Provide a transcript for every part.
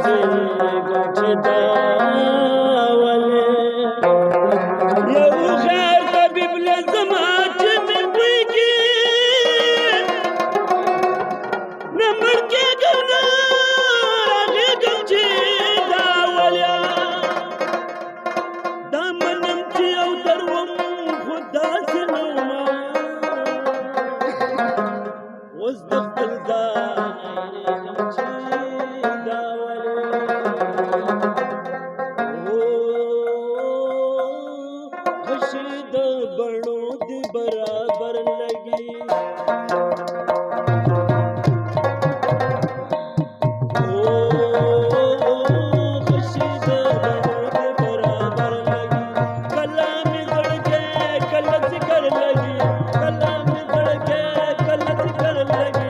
یادېږم چې دا ولې یو غیر طبیب له زما چې مې بوی کې نه مړ کېږم نه راغېږم چې دا ولې دا منم چې یو در وم خو داسې نه ومه اوس د خپل ځای هېرېږم چې دا ولې غشي د بڼو دې برابر لګي غشي د بڼو دې برابر لګي کله مې زړګی کله ذکر لګي کله مې زړګی کله ذکر لګي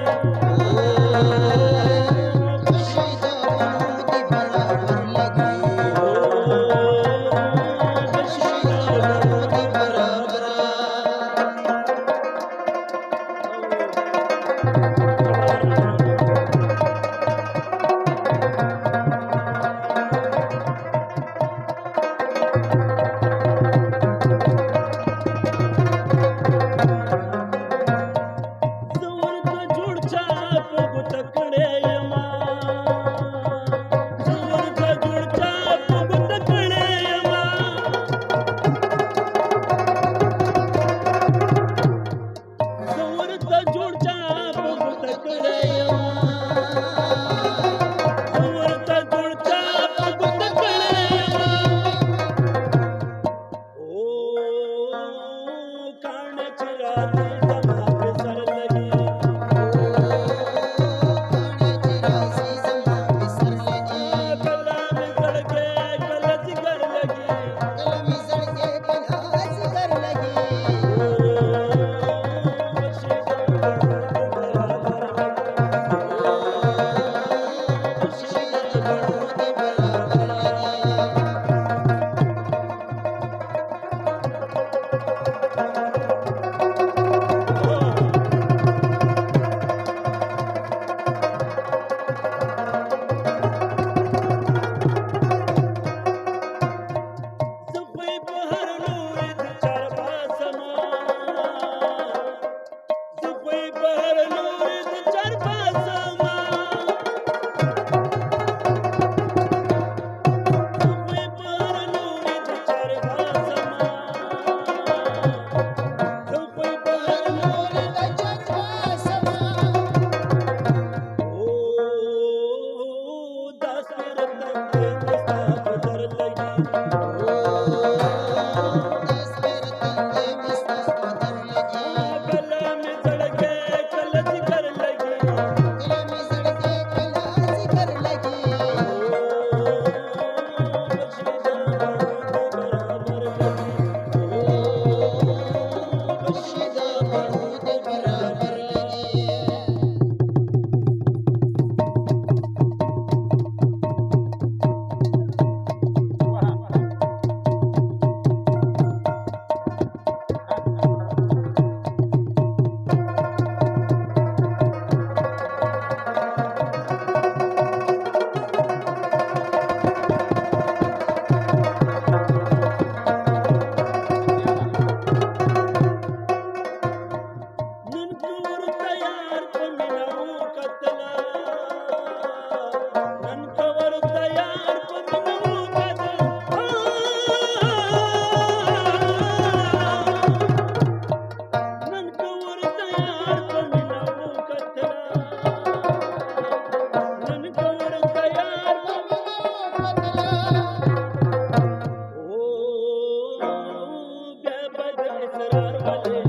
Bye.